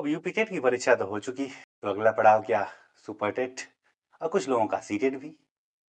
अब UP TET की परीक्षा तो हो चुकी है, तो अगला पड़ाव क्या, सुपर टेट और कुछ लोगों का सी टेट भी।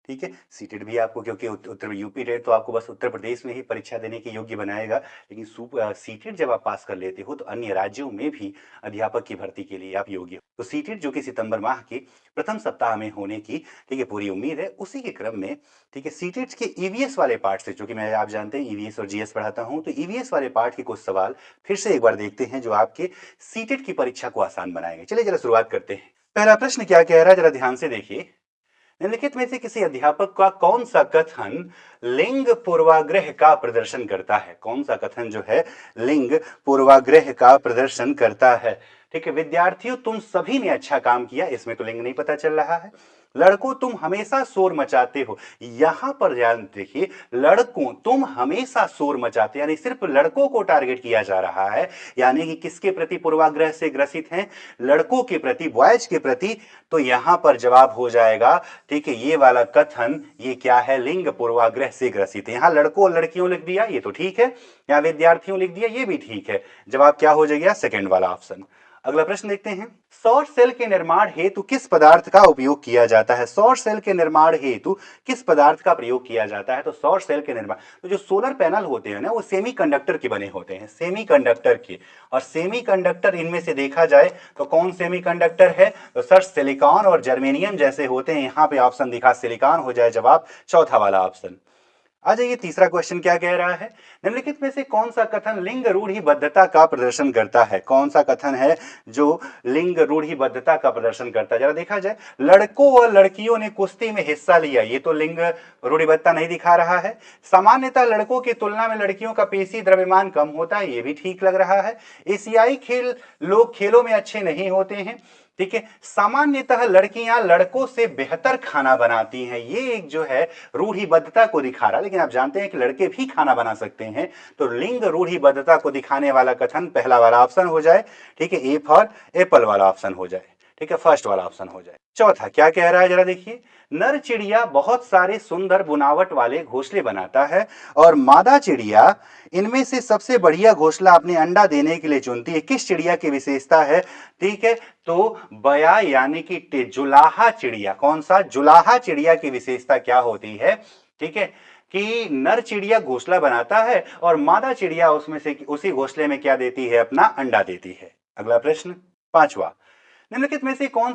ठीक है, सी टेट भी आपको, क्योंकि उत्तर यूपी टेट तो आपको बस उत्तर प्रदेश में ही परीक्षा देने के योग्य बनाएगा, लेकिन सी टेट जब आप पास कर लेते हो तो अन्य राज्यों में भी अध्यापक की भर्ती के लिए आप योग्य हो। तो सी टेट जो कि सितंबर माह के प्रथम सप्ताह में होने की, ठीक है, पूरी उम्मीद है। उसी के क्रम में, ठीक है, सी टेट के ईवीएस वाले पार्ट से, जो कि मैं, आप जानते हैं, ईवीएस और जीएस पढ़ाता हूँ, तो ईवीएस वाले पार्ट के कुछ सवाल फिर से एक बार देखते हैं जो आपके सी टेट की परीक्षा को आसान बनाएंगे। चलिए जरा शुरुआत करते हैं। पहला प्रश्न क्या कह रहा है, जरा ध्यान से देखिए। निम्नलिखित में से किसी अध्यापक का कौन सा कथन लिंग पूर्वाग्रह का प्रदर्शन करता है? कौन सा कथन जो है लिंग पूर्वाग्रह का प्रदर्शन करता है? ठीक है विद्यार्थियों, तुम सभी ने अच्छा काम किया, इसमें तो लिंग नहीं पता चल रहा है। लड़कों तुम हमेशा शोर मचाते हो, यहां पर ध्यान देखिए, लड़कों तुम हमेशा शोर मचाते, यानी सिर्फ लड़कों को टारगेट किया जा रहा है। यानी कि किसके प्रति पूर्वाग्रह से ग्रसित हैं? लड़कों के प्रति, बॉयज के प्रति। तो यहां पर जवाब हो जाएगा, ठीक है, ये वाला कथन, ये क्या है, लिंग पूर्वाग्रह से ग्रसित है। यहां लड़कों और लड़कियों लिख दिया, ये तो ठीक है। यहां विद्यार्थियों लिख दिया, ये भी ठीक है। जवाब क्या हो जाएगा, सेकंड वाला ऑप्शन। अगला प्रश्न देखते हैं। सौर सेल के निर्माण हेतु किस पदार्थ का उपयोग किया जाता है? सौर सेल के निर्माण हेतु किस पदार्थ का प्रयोग किया जाता है? तो सौर सेल के निर्माण, तो जो सोलर पैनल होते हैं ना, वो सेमीकंडक्टर के बने होते हैं, सेमीकंडक्टर के। और सेमीकंडक्टर इनमें से देखा जाए तो कौन सेमीकंडक्टर है? तो सर सिलिकॉन और जर्मेनियम जैसे होते हैं। यहां पे ऑप्शन दिखा सिलिकॉन, हो जाए जवाब चौथा वाला ऑप्शन। आ जाइए, तीसरा क्वेश्चन क्या कह रहा है। निम्नलिखित में से कौन सा कथन लिंग रूढ़िबद्धता का प्रदर्शन करता है? कौन सा कथन है जो लिंग रूढ़िबद्धता का प्रदर्शन करता है? जरा देखा जाए, लड़कों व लड़कियों ने कुश्ती में हिस्सा लिया, ये तो लिंग रूढ़िबद्धता नहीं दिखा रहा है। सामान्यतः लड़कों की तुलना में लड़कियों का पेशी द्रव्यमान कम होता है, ये भी ठीक लग रहा है। एशियाई खेल लोग खेलों में अच्छे नहीं होते हैं, ठीक है। सामान्यतः लड़कियां लड़कों से बेहतर खाना बनाती हैं, ये एक जो है रूढ़िबद्धता को दिखा रहा है। लेकिन आप जानते हैं कि लड़के भी खाना बना सकते हैं, तो लिंग रूढ़िबद्धता को दिखाने वाला कथन पहला वाला ऑप्शन हो जाए, ठीक है, ए फॉर एप्पल वाला ऑप्शन हो जाए, ठीक है, फर्स्ट वाला ऑप्शन हो जाए। चौथा क्या कह रहा है, जरा देखिए। नर चिड़िया बहुत सारे सुंदर बुनावट वाले घोंसले बनाता है और मादा चिड़िया इनमें से सबसे बढ़िया घोंसला अपने अंडा देने के लिए चुनती है, किस चिड़िया की विशेषता है? ठीक है, तो बया यानी कि जुलाहा चिड़िया, कौन सा? जुलाहा चिड़िया की विशेषता क्या होती है? ठीक है, कि नर चिड़िया घोंसला बनाता है और मादा चिड़िया उसमें से उसी घोंसले में क्या देती है, अपना अंडा देती है। अगला प्रश्न पांचवा। निम्नलिखित में से कौन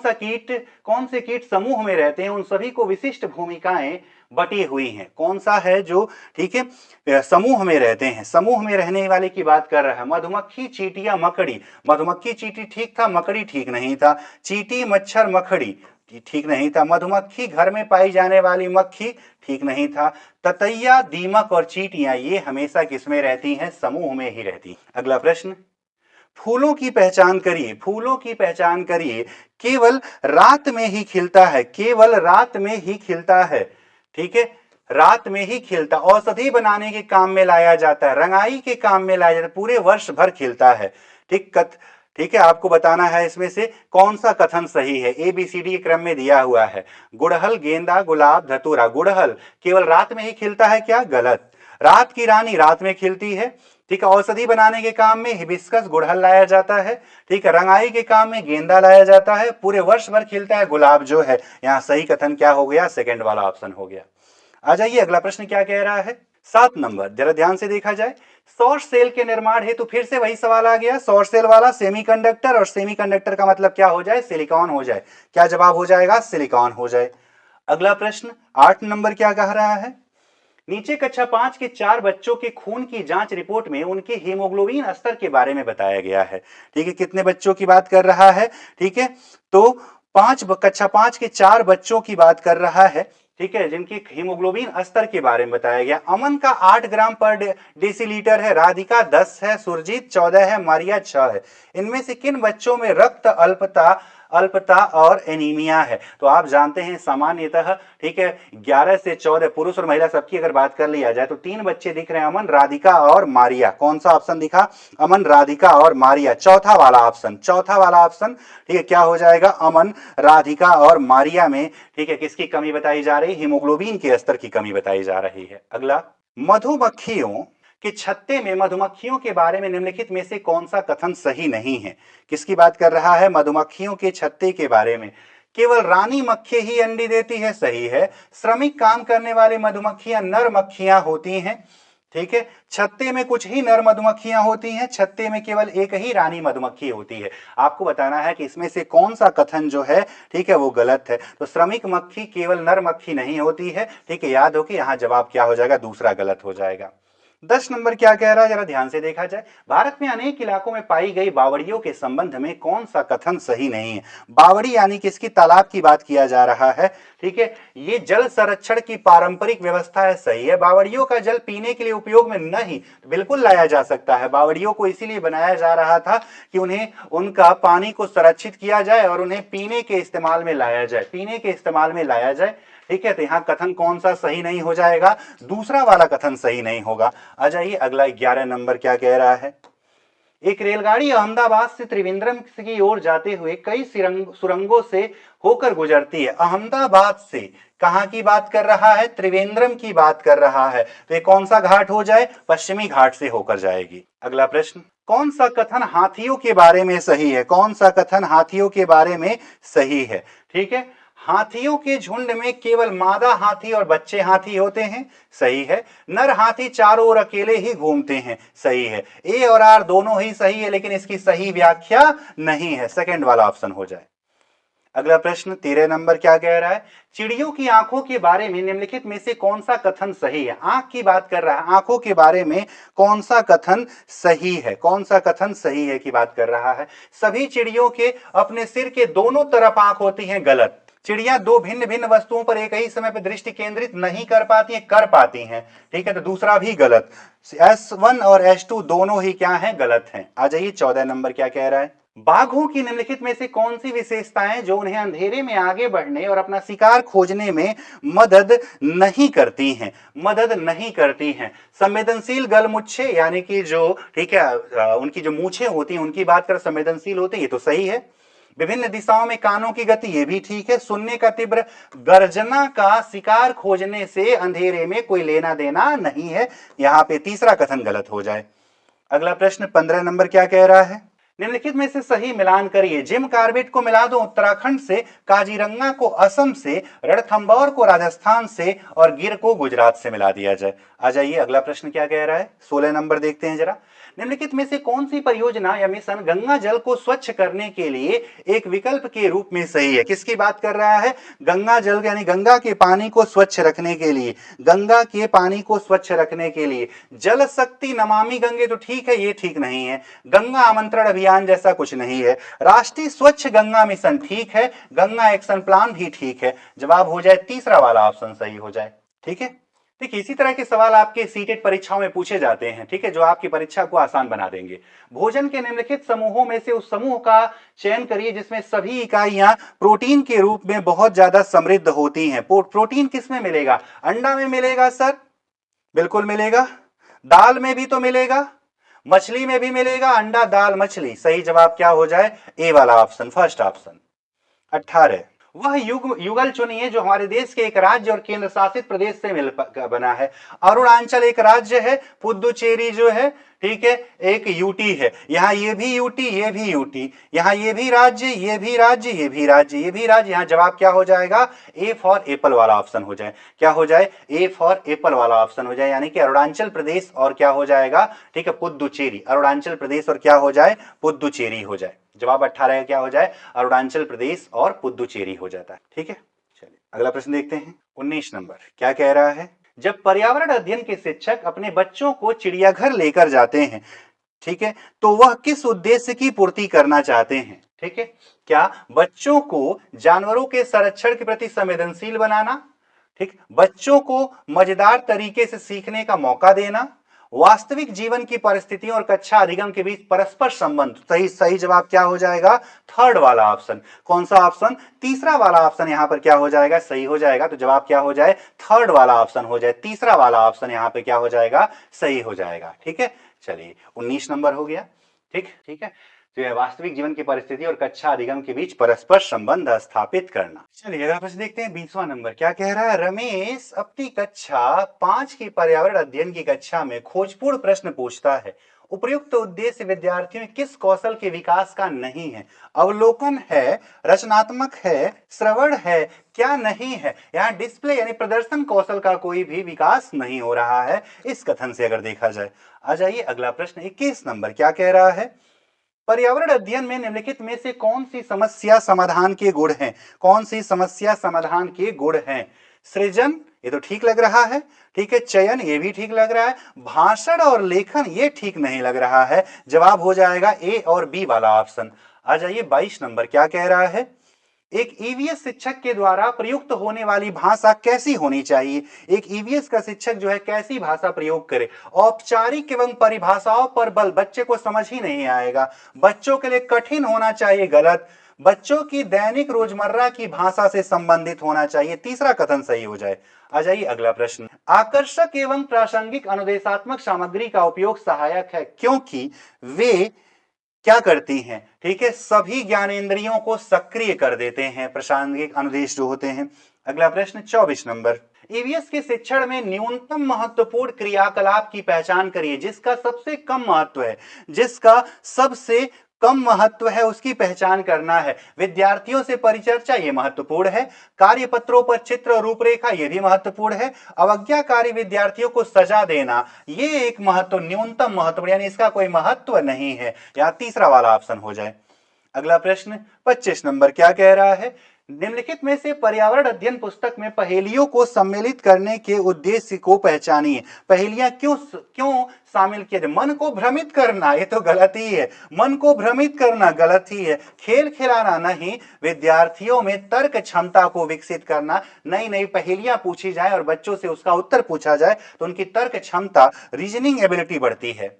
से कीट समूह में रहते हैं, उन सभी को विशिष्ट भूमिकाएं बटी हुई हैं? कौन सा है जो, ठीक है, समूह में रहते हैं? समूह में रहने वाले की बात कर रहा है। मधुमक्खी, चींटियां, मकड़ी। मधुमक्खी चींटी ठीक था, मकड़ी ठीक नहीं था। चींटी, मच्छर, मकड़ी ठीक नहीं था। मधुमक्खी, घर में पाई जाने वाली मक्खी, ठीक नहीं था। ततैया, दीमक और चींटियां ये हमेशा किसमें रहती हैं? समूह में ही रहती। अगला प्रश्न। फूलों की पहचान करिए, फूलों की पहचान करिए। केवल रात में ही खिलता है, केवल रात में ही खिलता है, ठीक है, रात में ही खिलता। औषधि बनाने के काम में लाया जाता है, रंगाई के काम में लाया जाता है, पूरे वर्ष भर खिलता है। ठीक है, आपको बताना है इसमें से कौन सा कथन सही है। ABCD के क्रम में दिया हुआ है। गुड़हल, गेंदा, गुलाब, धतूरा। गुड़हल केवल रात में ही खिलता है क्या? गलत। रात की रानी रात में खिलती है, ठीक है। औषधि बनाने के काम में हिबिस्कस, गुड़हल लाया जाता है, ठीक है। रंगाई के काम में गेंदा लाया जाता है, पूरे वर्ष भर खिलता है गुलाब जो है। यहां सही कथन क्या हो गया? सेकंड वाला ऑप्शन हो गया। आ जाइए, अगला प्रश्न क्या कह रहा है, 7 नंबर, जरा ध्यान से देखा जाए। सौर सेल के निर्माण हेतु फिर से वही सवाल आ गया, सौर सेल वाला, सेमीकंडक्टर, और सेमीकंडक्टर का मतलब क्या हो जाए? सिलिकॉन हो जाए। क्या जवाब हो जाएगा? सिलिकॉन हो जाए। अगला प्रश्न 8 नंबर क्या कह रहा है। नीचे कक्षा 5 के 4 बच्चों के खून की जांच रिपोर्ट में उनके हीमोग्लोबिन स्तर के बारे में बताया गया है, ठीक है। कितने बच्चों की बात कर रहा है? ठीक है, तो कक्षा 5 के 4 बच्चों की बात कर रहा है, ठीक है, जिनकी हीमोग्लोबिन स्तर के बारे में बताया गया। अमन का 8 ग्राम पर डेसीलीटर है, राधिका 10 है, सुरजीत 14 है, मारिया 6 है। इनमें से किन बच्चों में रक्त अल्पता अल्पता और एनीमिया है? तो आप जानते हैं सामान्यतः, ठीक है, 11 से 14 पुरुष और महिला सबकी अगर बात कर लिया जाए तो 3 बच्चे दिख रहे हैं, अमन, राधिका और मारिया। कौन सा ऑप्शन दिखा? अमन, राधिका और मारिया, चौथा वाला ऑप्शन, चौथा वाला ऑप्शन, ठीक है। क्या हो जाएगा? अमन, राधिका और मारिया में, ठीक है, किसकी कमी बताई जा रही? हीमोग्लोबिन के स्तर की कमी बताई जा रही है। अगला, मधुमक्खियों कि छत्ते में मधुमक्खियों के बारे में निम्नलिखित में से कौन सा कथन सही नहीं है। किसकी बात कर रहा है? मधुमक्खियों के छत्ते के बारे में। केवल रानी मक्खी ही अंडी देती है, सही है। श्रमिक काम करने वाले मधुमक्खियां नर मक्खियां होती हैं, ठीक है। छत्ते में कुछ ही नर मधुमक्खियां होती हैं, छत्ते में केवल एक ही रानी मधुमक्खी होती है। आपको बताना है कि इसमें से कौन सा कथन जो है, ठीक है, वो गलत है। तो श्रमिक मक्खी केवल नर मक्खी नहीं होती है, ठीक है। याद हो कि यहां जवाब क्या हो जाएगा? दूसरा गलत हो जाएगा। 10 नंबर क्या कह रहा है, जरा ध्यान से देखा जाए। भारत में अनेक इलाकों में पाई गई बावड़ियों के संबंध में कौन सा कथन सही नहीं है? बावड़ी यानी कि इसकी तालाब की बात किया जा रहा है, ठीक है। ये जल संरक्षण की पारंपरिक व्यवस्था है, सही है। बावड़ियों का जल पीने के लिए उपयोग में नहीं, बिल्कुल लाया जा सकता है। बावड़ियों को इसीलिए बनाया जा रहा था कि उन्हें उनका पानी को संरक्षित किया जाए और उन्हें पीने के इस्तेमाल में लाया जाए, पीने के इस्तेमाल में लाया जाए, ठीक है। तो यहां कथन कौन सा सही नहीं हो जाएगा? दूसरा वाला कथन सही नहीं होगा। आ जाइए अगला 11 नंबर क्या कह रहा है। एक रेलगाड़ी अहमदाबाद से त्रिवेंद्रम की ओर जाते हुए कई सुरंगों से होकर गुजरती है। अहमदाबाद से कहां की बात कर रहा है? त्रिवेंद्रम की बात कर रहा है। तो ये कौन सा घाट हो जाए? पश्चिमी घाट से होकर जाएगी। अगला प्रश्न, कौन सा कथन हाथियों के बारे में सही है? कौन सा कथन हाथियों के बारे में सही है? ठीक है, हाथियों के झुंड में केवल मादा हाथी और बच्चे हाथी होते हैं, सही है। नर हाथी चारों ओर अकेले ही घूमते हैं, सही है। ए और आर दोनों ही सही है, लेकिन इसकी सही व्याख्या नहीं है, सेकंड वाला ऑप्शन हो जाए। अगला प्रश्न 13 नंबर क्या कह रहा है? चिड़ियों की आंखों के बारे में निम्नलिखित में से कौन सा कथन सही है? आंख की बात कर रहा है, आंखों के बारे में कौन सा कथन सही है? कौन सा कथन सही है की बात कर रहा है। सभी चिड़ियों के अपने सिर के दोनों तरफ आंख होती है, गलत। चिड़िया दो भिन्न भिन्न वस्तुओं पर एक ही समय पर दृष्टि केंद्रित नहीं कर पाती है, कर पाती हैं, ठीक है। तो दूसरा भी गलत। S1 और S2 दोनों ही क्या है? गलत हैं। आ जाइए 14 नंबर क्या कह रहा है? बाघों की निम्नलिखित में से कौन सी विशेषताएं जो उन्हें अंधेरे में आगे बढ़ने और अपना शिकार खोजने में मदद नहीं करती हैं? मदद नहीं करती हैं। संवेदनशील गलमुच्छे यानी कि जो, ठीक है, उनकी जो मूछें होती हैं उनकी बात कर, संवेदनशील होते हैं, ये तो सही है। विभिन्न दिशाओं में कानों की गति, ये भी ठीक है। सुनने का तीव्र, गर्जना का शिकार खोजने से अंधेरे में कोई लेना देना नहीं है। यहां पे तीसरा कथन गलत हो जाए। अगला प्रश्न 15 नंबर क्या कह रहा है? निम्नलिखित में से सही मिलान करिए। जिम कार्बेट को मिला दो उत्तराखंड से, काजीरंगा को असम से, रणथंभौर को राजस्थान से और गिर को गुजरात से मिला दिया जाए। आ जाइए अगला प्रश्न क्या कह रहा है, 16 नंबर देखते हैं जरा। निम्नलिखित में से कौन सी परियोजना या मिशन गंगा जल को स्वच्छ करने के लिए एक विकल्प के रूप में सही है? किसकी बात कर रहा है? गंगा जल यानी गंगा के पानी को स्वच्छ रखने के लिए, गंगा के पानी को स्वच्छ रखने के लिए। जल शक्ति नमामि गंगे तो ठीक है, ये ठीक नहीं है। गंगा आमंत्रण अभियान जैसा कुछ नहीं है। राष्ट्रीय स्वच्छ गंगा मिशन ठीक है, गंगा एक्शन प्लान भी ठीक है। जवाब हो जाए तीसरा वाला ऑप्शन सही हो जाए, ठीक है। देखिए इसी तरह के सवाल आपके सीटेट परीक्षाओं में पूछे जाते हैं, ठीक है, जो आपकी परीक्षा को आसान बना देंगे। भोजन के निम्नलिखित समूहों में से उस समूह का चयन करिए जिसमें सभी इकाइयां प्रोटीन के रूप में बहुत ज्यादा समृद्ध होती हैं। प्रोटीन किस में मिलेगा? अंडा में मिलेगा सर, बिल्कुल मिलेगा। दाल में भी तो मिलेगा, मछली में भी मिलेगा। अंडा, दाल, मछली, सही जवाब क्या हो जाए? ए वाला ऑप्शन, फर्स्ट ऑप्शन। 18, वह युगल चुनिए जो हमारे देश के एक राज्य और केंद्र शासित प्रदेश से मिल बना है। अरुणाचल एक राज्य है, पुदुचेरी जो है, ठीक है, एक यूटी है। यहां ये भी यूटी, ये भी यूटी, यहां ये भी राज्य, ये भी राज्य, ये भी राज्य, ये भी राज्य। यहां जवाब क्या हो जाएगा? ए फॉर एप्पल वाला ऑप्शन हो जाए। क्या हो जाए? ए फॉर एप्पल वाला ऑप्शन हो जाए, यानी कि अरुणाचल प्रदेश और क्या हो जाएगा? ठीक है, पुदुचेरी। अरुणाचल प्रदेश और क्या हो जाए? पुदुचेरी हो जाए। जवाब 18 क्या हो जाए? अरुणाचल प्रदेश और पुदुचेरी हो जाता है, ठीक है। चलिए अगला प्रश्न देखते हैं। 19 नंबर क्या कह रहा है? जब पर्यावरण अध्ययन के शिक्षक अपने बच्चों को चिड़ियाघर लेकर जाते हैं, ठीक है, तो वह किस उद्देश्य की पूर्ति करना चाहते हैं? ठीक है, क्या बच्चों को जानवरों के संरक्षण के प्रति संवेदनशील बनाना, ठीक, बच्चों को मजेदार तरीके से सीखने का मौका देना, वास्तविक जीवन की परिस्थितियों और कक्षा अधिगम के बीच परस्पर संबंध। सही सही जवाब क्या हो जाएगा? थर्ड वाला ऑप्शन। कौन सा ऑप्शन? तीसरा वाला ऑप्शन यहां पर क्या हो जाएगा? सही हो जाएगा। तो जवाब क्या हो जाए? थर्ड वाला ऑप्शन हो जाए। तीसरा वाला ऑप्शन यहां पर क्या हो जाएगा? सही हो जाएगा, ठीक है। चलिए 19 नंबर हो गया, ठीक ठीक है। जो है वास्तविक जीवन की परिस्थिति और कक्षा अधिगम के बीच परस्पर संबंध स्थापित करना। चलिए अगला प्रश्न देखते हैं 20वां नंबर क्या कह रहा है। रमेश अपनी कक्षा 5 की पर्यावरण अध्ययन की कक्षा में खोजपूर्ण प्रश्न पूछता है। उपर्युक्त उद्देश्य विद्यार्थियों में किस कौशल के विकास का नहीं है? अवलोकन है, रचनात्मक है, श्रवण है, क्या नहीं है? यहाँ डिस्प्ले यानी प्रदर्शन कौशल का कोई भी विकास नहीं हो रहा है इस कथन से अगर देखा जाए। आ जाइए अगला प्रश्न 21 नंबर क्या कह रहा है। पर्यावरण अध्ययन में निम्नलिखित में से कौन सी समस्या समाधान के गुण हैं? कौन सी समस्या समाधान के गुण हैं? सृजन, ये तो ठीक लग रहा है। ठीक है, चयन, ये भी ठीक लग रहा है। भाषण और लेखन, ये ठीक नहीं लग रहा है। जवाब हो जाएगा ए और बी वाला ऑप्शन। आ जाइए 22 नंबर क्या कह रहा है। एक ईवीएस शिक्षक के द्वारा प्रयुक्त होने वाली भाषा कैसी होनी चाहिए? एक ईवीएस का शिक्षक जो है कैसी भाषा प्रयोग करे? औपचारिक एवं परिभाषाओं पर बल, बच्चे को समझ ही नहीं आएगा। बच्चों के लिए कठिन होना चाहिए, गलत। बच्चों की दैनिक रोजमर्रा की भाषा से संबंधित होना चाहिए, तीसरा कथन सही हो जाए। आ जाइए अगला प्रश्न। आकर्षक एवं प्रासंगिक अनुदेशात्मक सामग्री का उपयोग सहायक है क्योंकि वे क्या करती हैं? ठीक है, सभी ज्ञानेंद्रियों को सक्रिय कर देते हैं, प्रासंगिक अनुदेश जो होते हैं। अगला प्रश्न 24 नंबर। ईवीएस के शिक्षण में न्यूनतम महत्वपूर्ण क्रियाकलाप की पहचान करिए जिसका सबसे कम महत्व है। जिसका सबसे कम महत्व है उसकी पहचान करना है। विद्यार्थियों से परिचर्चा, ये महत्वपूर्ण है। कार्यपत्रों पर चित्र और रूपरेखा, ये भी महत्वपूर्ण है। अवज्ञाकारी विद्यार्थियों को सजा देना, ये एक महत्व, न्यूनतम महत्व, यानी इसका कोई महत्व नहीं है। यहां तीसरा वाला ऑप्शन हो जाए। अगला प्रश्न 25 नंबर क्या कह रहा है। निम्नलिखित में से पर्यावरण अध्ययन पुस्तक में पहेलियों को सम्मिलित करने के उद्देश्य को पहचानिए। पहेलियां क्यों क्यों शामिल किए थे? मन को भ्रमित करना, ये तो गलत ही है। मन को भ्रमित करना गलत ही है। खेल खिलाना नहीं, विद्यार्थियों में तर्क क्षमता को विकसित करना। नई नई पहेलियां पूछी जाए और बच्चों से उसका उत्तर पूछा जाए तो उनकी तर्क क्षमता, रीजनिंग एबिलिटी बढ़ती है।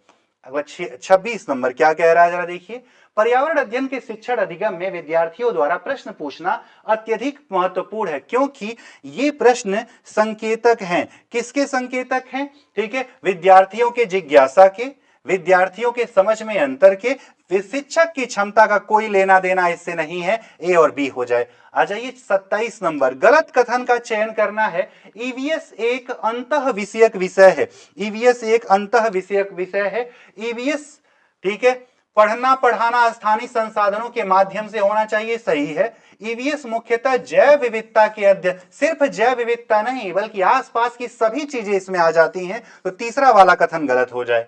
अगला 26 नंबर क्या कह रहा है, जरा देखिए। पर्यावरण अध्ययन के शिक्षण अधिगम में विद्यार्थियों द्वारा प्रश्न पूछना अत्यधिक महत्वपूर्ण है क्योंकि ये प्रश्न संकेतक हैं। किसके संकेतक हैं? ठीक है, विद्यार्थियों के जिज्ञासा के, विद्यार्थियों के समझ में अंतर के। शिक्षक की क्षमता का कोई लेना देना इससे नहीं है। ए और बी हो जाए। आ जाइए 27 नंबर। गलत कथन का चयन करना है। ईवीएस एक अंतः विषयक विषय है। ईवीएस एक अंतः विषयक विषय है। ईवीएस, ठीक है, पढ़ना पढ़ाना स्थानीय संसाधनों के माध्यम से होना चाहिए, सही है। ईवीएस मुख्यतः जैव विविधता के अध्ययन, सिर्फ जैव विविधता नहीं बल्कि आसपास की सभी चीजें इसमें आ जाती हैं, तो तीसरा वाला कथन गलत हो जाए।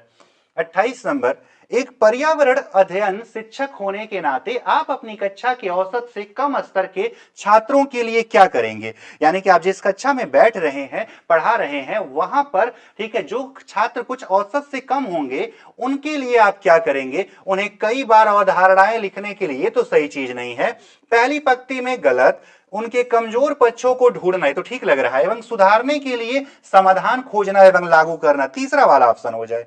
28 नंबर। एक पर्यावरण अध्ययन शिक्षक होने के नाते आप अपनी कक्षा के औसत से कम स्तर के छात्रों के लिए क्या करेंगे? यानी कि आप जिस कक्षा में बैठ रहे हैं, पढ़ा रहे हैं, वहां पर, ठीक है, जो छात्र कुछ औसत से कम होंगे उनके लिए आप क्या करेंगे? उन्हें कई बार अवधारणाएं लिखने के लिए, तो सही चीज नहीं है। पहली पंक्ति में गलत। उनके कमजोर पक्षों को ढूंढना, ये तो ठीक लग रहा है, एवं सुधारने के लिए समाधान खोजना एवं लागू करना, तीसरा वाला ऑप्शन हो जाए।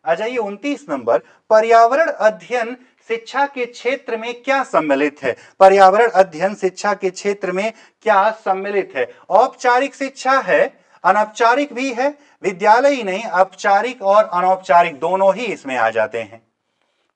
आ जाइए 29 नंबर। पर्यावरण अध्ययन शिक्षा के क्षेत्र में क्या सम्मिलित है? पर्यावरण अध्ययन शिक्षा के क्षेत्र में क्या सम्मिलित है? औपचारिक शिक्षा है, अनौपचारिक भी है। विद्यालय ही नहीं, औपचारिक और अनौपचारिक दोनों ही इसमें आ जाते हैं।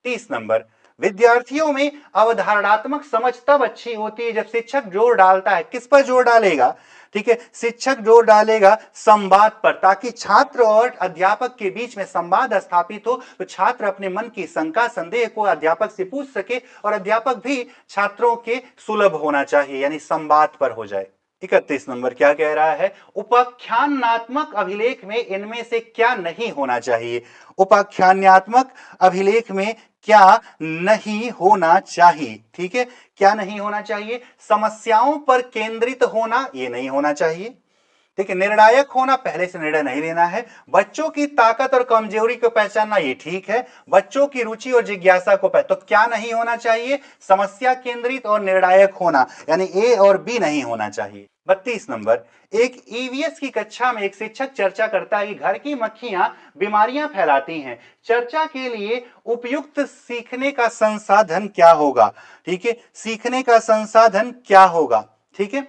30 नंबर। विद्यार्थियों में अवधारणात्मक समझ तब अच्छी होती है जब शिक्षक जोर डालता है। किस पर जोर डालेगा? ठीक है, शिक्षक जोर डालेगा संवाद पर, ताकि छात्र और अध्यापक के बीच में संवाद स्थापित हो, तो छात्र अपने मन की शंका संदेह को अध्यापक से पूछ सके और अध्यापक भी छात्रों के सुलभ होना चाहिए, यानी संवाद पर हो जाए। 31 नंबर क्या कह रहा है। उपाख्यानात्मक अभिलेख में इनमें से क्या नहीं होना चाहिए? उपाख्यानात्मक अभिलेख में क्या नहीं होना चाहिए? ठीक है, क्या नहीं होना चाहिए? समस्याओं पर केंद्रित होना, ये नहीं होना चाहिए। ठीक है, निर्णायक होना, पहले से निर्णय नहीं लेना है। बच्चों की ताकत और कमजोरी को पहचानना, ये ठीक है। बच्चों की रुचि और जिज्ञासा को तो क्या नहीं होना चाहिए? समस्या केंद्रित और निर्णायक होना, यानी ए और बी नहीं होना चाहिए। 32 नंबर। एक ईवीएस की कक्षा में एक शिक्षक चर्चा करता है कि घर की मक्खियां बीमारियां फैलाती हैं। चर्चा के लिए उपयुक्त सीखने का संसाधन क्या होगा? ठीक है, सीखने का संसाधन क्या होगा? ठीक है,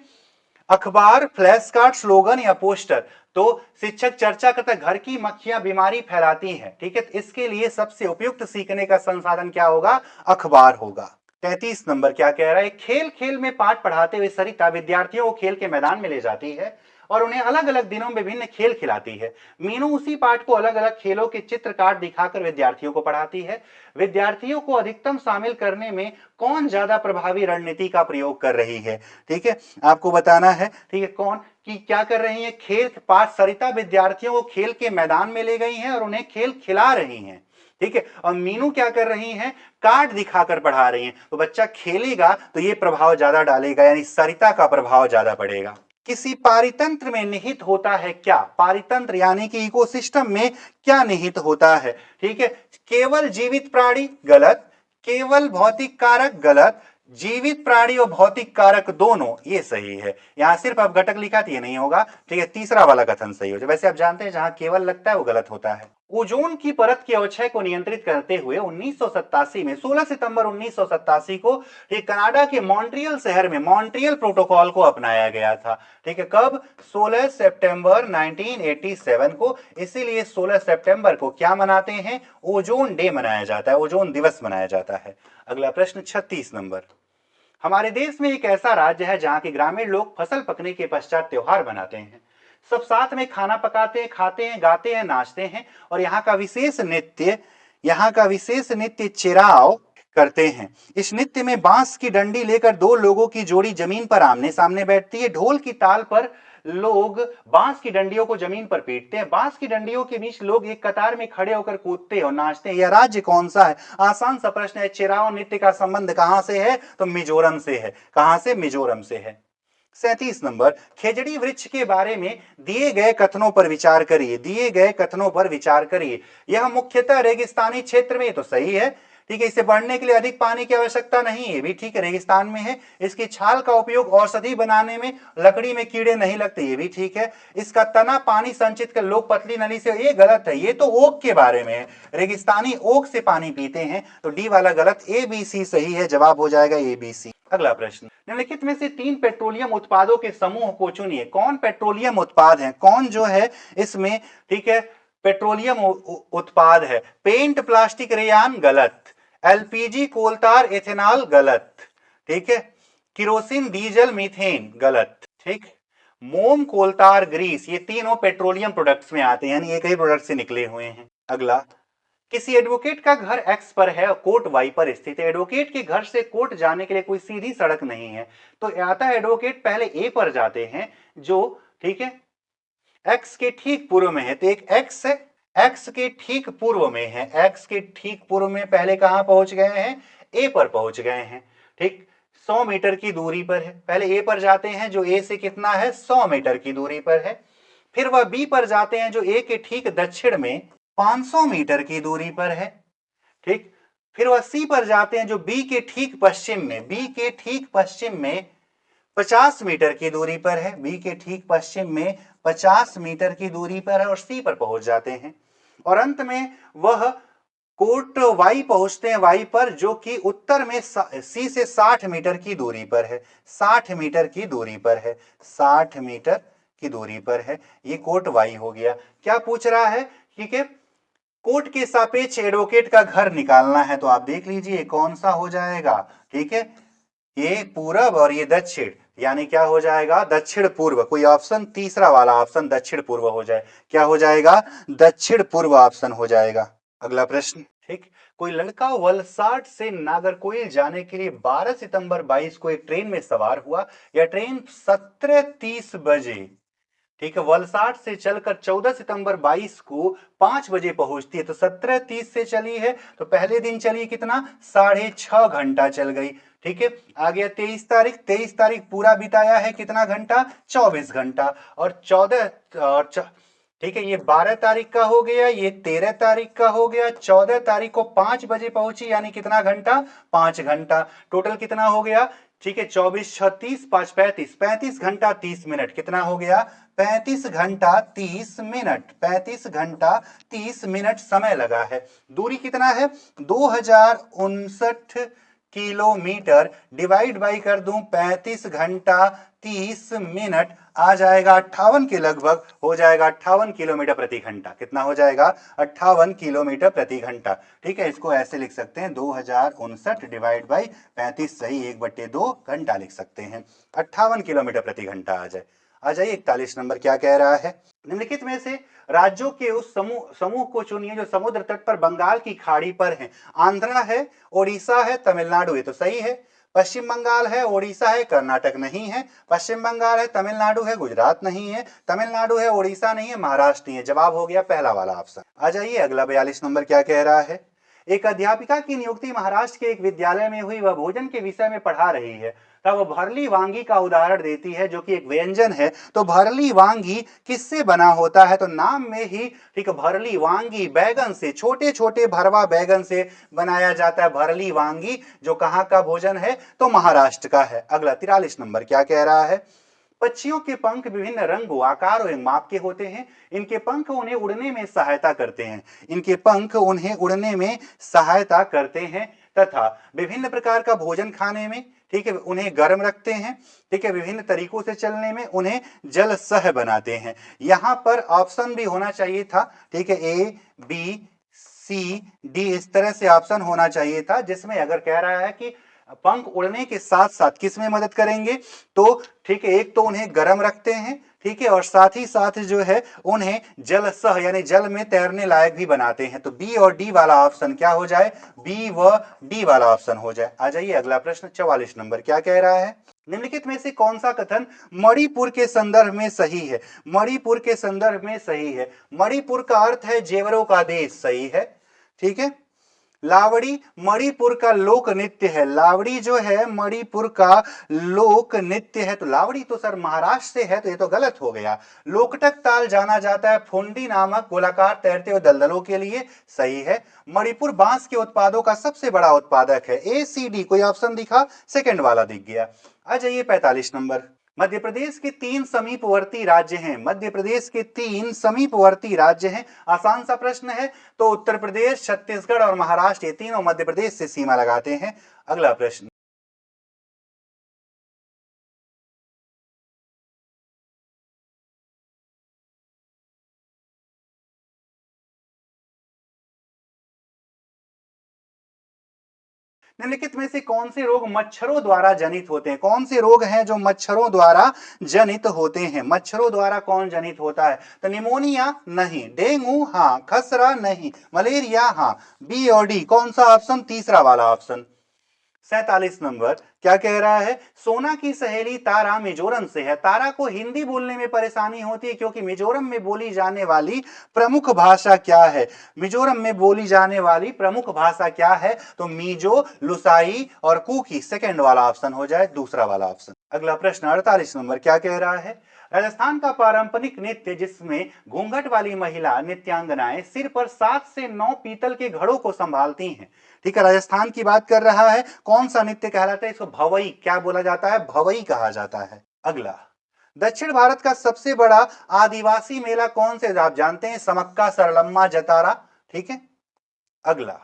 अखबार, फ्लैश कार्ड, स्लोगन या पोस्टर। तो शिक्षक चर्चा करता है घर की मक्खियां बीमारी फैलाती हैं, ठीक है। इसके लिए सबसे उपयुक्त सीखने का संसाधन क्या होगा? अखबार होगा। 33 नंबर क्या कह रहा है? खेल खेल में पाठ पढ़ाते हुए सरिता विद्यार्थियों को खेल के मैदान में ले जाती है और उन्हें अलग अलग दिनों में विभिन्न खेल खिलाती है। मीनू उसी पाठ को अलग अलग खेलों के चित्र काट दिखाकर विद्यार्थियों को पढ़ाती है। विद्यार्थियों को अधिकतम शामिल करने में कौन ज्यादा प्रभावी रणनीति का प्रयोग कर रही है? ठीक है, आपको बताना है, ठीक है, कौन कि क्या कर रही है? खेल पाठ सरिता विद्यार्थियों को खेल के मैदान में ले गई हैं और उन्हें खेल खिला रही हैं, ठीक है। और मीनू क्या कर रही हैं? कार्ड दिखाकर पढ़ा रही हैं। तो बच्चा खेलेगा तो ये प्रभाव ज्यादा डालेगा, यानी सरिता का प्रभाव ज्यादा पड़ेगा। किसी पारितंत्र में निहित होता है क्या? पारितंत्र यानी कि इकोसिस्टम में क्या निहित होता है? ठीक है, केवल जीवित प्राणी गलत, केवल भौतिक कारक गलत, जीवित प्राणी और भौतिक कारक दोनों ये सही है। यहां सिर्फ अब घटक लिखा तो ये नहीं होगा, ठीक है। तीसरा वाला कथन सही हो जाए। वैसे आप जानते हैं जहां केवल लगता है वो गलत होता है। ओजोन की परत के अवक्षय को नियंत्रित करते हुए 1987 में 16 सितंबर 1987 को कनाडा के मॉन्ट्रियल शहर में मॉन्ट्रियल प्रोटोकॉल को अपनाया गया था, ठीक है। कब? 16 सितंबर 1987 को। इसीलिए 16 सितंबर को क्या मनाते हैं? ओजोन डे मनाया जाता है, ओजोन दिवस मनाया जाता है। अगला प्रश्न 36 नंबर। हमारे देश में एक ऐसा राज्य है जहां के ग्रामीण लोग फसल पकने के पश्चात त्योहार मनाते हैं। सब साथ में खाना पकाते हैं, खाते हैं, गाते हैं, नाचते हैं और यहाँ का विशेष नृत्य चिराव करते हैं। इस नृत्य में बांस की डंडी लेकर दो लोगों की जोड़ी जमीन पर आमने सामने बैठती है। ढोल की ताल पर लोग बांस की डंडियों को जमीन पर पीटते हैं। बांस की डंडियों के बीच लोग एक कतार में खड़े होकर कूदते और नाचते हैं। यह राज्य कौन सा है? आसान सा प्रश्न है। चिराव नृत्य का संबंध कहां से है? तो मिजोरम से है। कहां से? मिजोरम से है। 37 नंबर। खेजड़ी वृक्ष के बारे में दिए गए कथनों पर विचार करिए। दिए गए कथनों पर विचार करिए। यह मुख्यतः रेगिस्तानी क्षेत्र में, तो सही है, ठीक है। इसे बढ़ने के लिए अधिक पानी की आवश्यकता नहीं है, भी ठीक है, रेगिस्तान में है। इसकी छाल का उपयोग औषधि बनाने में, लकड़ी में कीड़े नहीं लगते, ये भी ठीक है। इसका तना पानी संचित कर लोग पतली नली से, ये गलत है। ये तो ओक के बारे में है, रेगिस्तानी ओक से पानी पीते हैं, तो डी वाला गलत। ए बी सी सही है, जवाब हो जाएगा ए बी सी। अगला प्रश्न। निम्नलिखित में से 3 पेट्रोलियम उत्पादों के समूह को चुनिए। कौन पेट्रोलियम उत्पाद है? कौन जो है इसमें, ठीक है, पेट्रोलियम उत्पाद है? पेंट, प्लास्टिक, रेयान गलत। एलपीजी, कोलतार, एथेनॉल गलत, ठीक है। किरोसिन, डीजल, मीथेन गलत, ठीक। मोम, कोलतार, ग्रीस, ये तीनों पेट्रोलियम प्रोडक्ट्स में आते हैं, यानी एक ही प्रोडक्ट से निकले हुए हैं। अगला। किसी एडवोकेट का घर एक्स पर है और कोर्ट वाई पर स्थित है। एडवोकेट के घर से कोर्ट जाने के लिए कोई सीधी सड़क नहीं है, तो आता है एडवोकेट पहले ए पर जाते हैं, जो, ठीक है, एक्स के ठीक पूर्व में है। तो एक एक्स है, एक्स के ठीक पूर्व में है, एक्स के ठीक पूर्व में पहले कहां पहुंच गए हैं? ए पर पहुंच गए हैं, ठीक। 100 मीटर की दूरी पर है, पहले ए पर जाते हैं जो ए से कितना है? 100 मीटर की दूरी पर है। फिर वह बी पर जाते हैं जो ए के ठीक दक्षिण में 500 मीटर की दूरी पर है, ठीक। फिर वह सी पर जाते हैं जो बी के ठीक पश्चिम में, बी के ठीक पश्चिम में 50 मीटर की दूरी पर है, बी के ठीक पश्चिम में 50 मीटर की दूरी पर है और सी पर पहुंच जाते हैं। और अंत में वह कोर्ट वाई पहुंचते हैं, वाई पर, जो कि उत्तर में सी से 60 मीटर की दूरी पर है, 60 मीटर की दूरी पर है, 60 मीटर की दूरी पर है। ये कोर्ट वाई हो गया। क्या पूछ रहा है? ठीक है, कोर्ट के सापेक्ष एडवोकेट का घर निकालना है, तो आप देख लीजिए कौन सा हो जाएगा, ठीक है। ये पूरब और ये दक्षिण, यानी क्या हो जाएगा? दक्षिण पूर्व। कोई ऑप्शन तीसरा वाला ऑप्शन दक्षिण पूर्व हो जाए। क्या हो जाएगा? दक्षिण पूर्व ऑप्शन हो जाएगा। अगला प्रश्न, ठीक। कोई लड़का वलसाड से नागरकोइल जाने के लिए 12 सितंबर 22 को एक ट्रेन में सवार हुआ। यह ट्रेन 17:30 बजे, ठीक है, वलसाड से चलकर 14 सितंबर 22 को 5 बजे पहुंचती है। तो 17:30 से चली है, तो पहले दिन चली कितना? 6.5 घंटा चल गई, ठीक है। आ गया 23 तारीख, 23 तारीख पूरा बिताया है कितना घंटा? 24 घंटा। और 14 और ठीक है, ये 12 तारीख का हो गया, ये 13 तारीख का हो गया। 14 तारीख को 5 बजे पहुंची, यानी कितना घंटा? 5 घंटा। टोटल कितना हो गया? ठीक है, 24 36 5 35, 35 घंटा 30 मिनट। कितना हो गया? 35 घंटा 30 मिनट, 35 घंटा 30 मिनट समय लगा है। दूरी कितना है? 2059 किलोमीटर। डिवाइड बाई कर दूं 35 घंटा 30 मिनट आ जाएगा 58 के लगभग, हो जाएगा 58 किलोमीटर प्रति घंटा। कितना हो जाएगा? 58 किलोमीटर प्रति घंटा। ठीक है, इसको ऐसे लिख सकते हैं 2059 डिवाइड बाई 35 सही 1/2 घंटा लिख सकते हैं। 58 किलोमीटर प्रति घंटा आ जाए। आ जाइए 41 नंबर क्या कह रहा है? निम्नलिखित में से राज्यों के उस समूह को चुनिए जो समुद्र तट पर बंगाल की खाड़ी पर है। आंध्रा है, ओडिशा है, तमिलनाडु है, तो सही है। पश्चिम बंगाल है, ओडिशा है, कर्नाटक नहीं है। पश्चिम बंगाल है, तमिलनाडु है, गुजरात नहीं है। तमिलनाडु है, ओडिशा नहीं है, महाराष्ट्र नहीं है। जवाब हो गया पहला वाला ऑप्शन। आ जाइए अगला 42 नंबर क्या कह रहा है? एक अध्यापिका की नियुक्ति महाराष्ट्र के एक विद्यालय में हुई। वह भोजन के विषय में पढ़ा रही है। तब वो भरली वांगी का उदाहरण देती है जो कि एक व्यंजन है। तो भरली वांगी किससे बना होता है? तो नाम में ही ठीक है, भरली वांगी बैगन से, छोटे छोटे भरवा बैगन से बनाया जाता है भरली वांगी, जो कहाँ का भोजन है? तो महाराष्ट्र का है। अगला 43 नंबर क्या कह रहा है? पक्षियों के पंख विभिन्न रंगों, आकार और माप के होते हैं। इनके पंख उन्हें उड़ने में सहायता करते हैं। इनके पंख उन्हें उड़ने में सहायता करते हैं तथा विभिन्न प्रकार का भोजन खाने में, ठीक है, उन्हें गर्म रखते हैं। ठीक है, विभिन्न तरीकों से चलने में उन्हें जल सह बनाते हैं। यहां पर ऑप्शन भी होना चाहिए था। ठीक है, ए बी सी डी इस तरह से ऑप्शन होना चाहिए था, जिसमें अगर कह रहा है कि पंख उड़ने के साथ साथ किस में मदद करेंगे? तो ठीक है, एक तो उन्हें गर्म रखते हैं, ठीक है, और साथ ही साथ जो है उन्हें जल सह यानी जल में तैरने लायक भी बनाते हैं। तो बी और डी वाला ऑप्शन क्या हो जाए? बी व डी वाला ऑप्शन हो जाए। आ जाइए अगला प्रश्न 44 नंबर क्या कह रहा है? निम्नलिखित में से कौन सा कथन मणिपुर के संदर्भ में सही है? मणिपुर के संदर्भ में सही है। मणिपुर का अर्थ है जेवरों का देश, सही है। ठीक है, लावड़ी मणिपुर का लोक नृत्य है। लावड़ी जो है मणिपुर का लोक नृत्य है। तो लावड़ी तो सर महाराष्ट्र से है, तो ये तो गलत हो गया। लोकटक ताल जाना जाता है फुंडी नामक गोलाकार तैरते हुए दलदलों के लिए, सही है। मणिपुर बांस के उत्पादों का सबसे बड़ा उत्पादक है। ए सी डी कोई ऑप्शन दिखा? सेकंड वाला दिख गया। आ जाइए 45 नंबर। मध्य प्रदेश के 3 समीपवर्ती राज्य हैं। मध्य प्रदेश के 3 समीपवर्ती राज्य हैं। आसान सा प्रश्न है। तो उत्तर प्रदेश, छत्तीसगढ़ और महाराष्ट्र, ये तीनों मध्य प्रदेश से सीमा लगाते हैं। अगला प्रश्न। निम्नलिखित में से कौन से रोग मच्छरों द्वारा जनित होते हैं? कौन से रोग हैं जो मच्छरों द्वारा जनित होते हैं? मच्छरों द्वारा कौन जनित होता है? तो निमोनिया नहीं, डेंगू हाँ, खसरा नहीं, मलेरिया हाँ। बी और डी कौन सा ऑप्शन? तीसरा वाला ऑप्शन। 47 नंबर क्या कह रहा है? सोना की सहेली तारा मिजोरम से है। तारा को हिंदी बोलने में परेशानी होती है क्योंकि मिजोरम में बोली जाने वाली प्रमुख भाषा क्या है? मिजोरम में बोली जाने वाली प्रमुख भाषा क्या है? तो मीजो, लुसाई और कुकी। सेकंड वाला ऑप्शन हो जाए, दूसरा वाला ऑप्शन। अगला प्रश्न 48 नंबर क्या कह रहा है? राजस्थान का पारंपरिक नृत्य जिसमें घूंघट वाली महिला नृत्यांगनाएं सिर पर 7 से 9 पीतल के घड़ों को संभालती हैं। ठीक है, राजस्थान की बात कर रहा है। कौन सा नृत्य कहलाता है? इसको भवई क्या बोला जाता है? भवई कहा जाता है। अगला, दक्षिण भारत का सबसे बड़ा आदिवासी मेला कौन से? आप जानते हैं, समक्का सरलम्मा जतारा। ठीक है, अगला,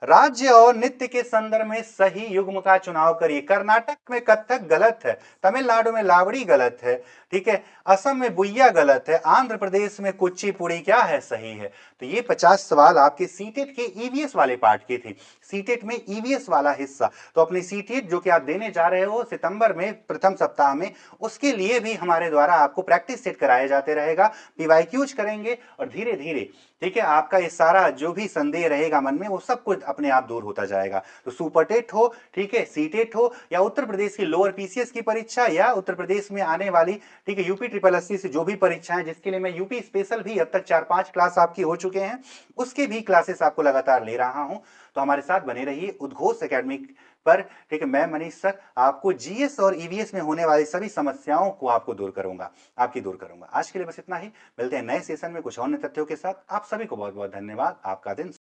राज्य और नृत्य के संदर्भ में सही युग्म का चुनाव करिए। कर्नाटक में कथक गलत है, तमिलनाडु में लावड़ी गलत है, ठीक है, असम में बुइया गलत है, आंध्र प्रदेश में कुचिपुड़ी क्या है? सही है। तो ये 50 सवाल आपके सीटेट के ईवीएस वाले पार्ट के थे। सीटेट में ईवीएस वाला हिस्सा, तो अपनी सीटेट जो कि आप देने जा रहे हो सितंबर में प्रथम सप्ताह में, उसके लिए भी हमारे द्वारा आपको प्रैक्टिस सेट कराया जाते रहेगा। पीवाईक्यूज करेंगे और धीरे धीरे, ठीक है, आपका ये सारा जो भी संदेह रहेगा मन में वो सब कुछ अपने आप दूर होता जाएगा। तो सुपर टेट हो, ठीक है, सीटेट हो, या उत्तर प्रदेश की लोअर पीसीएस की परीक्षा, या उत्तर प्रदेश में आने वाली, ठीक है, यूपी ट्रिपल एससी से जो भी परीक्षाएं, जिसके लिए मैं यूपी स्पेशल भी अब तक 4-5 क्लास आपकी हो चुके हैं, उसके भी क्लासेस आपको लगातार ले रहा हूं। तो हमारे साथ बने रहिए उद्घोष एकेडमिक पर। ठीक है, मैं मनीष सर आपको जीएस और ईवीएस में होने वाली सभी समस्याओं को आपको दूर करूंगा, आपकी दूर करूंगा। आज के लिए बस इतना ही। मिलते हैं नए सेशन में कुछ और नए तथ्यों के साथ। आप सभी को बहुत बहुत धन्यवाद। आपका दिन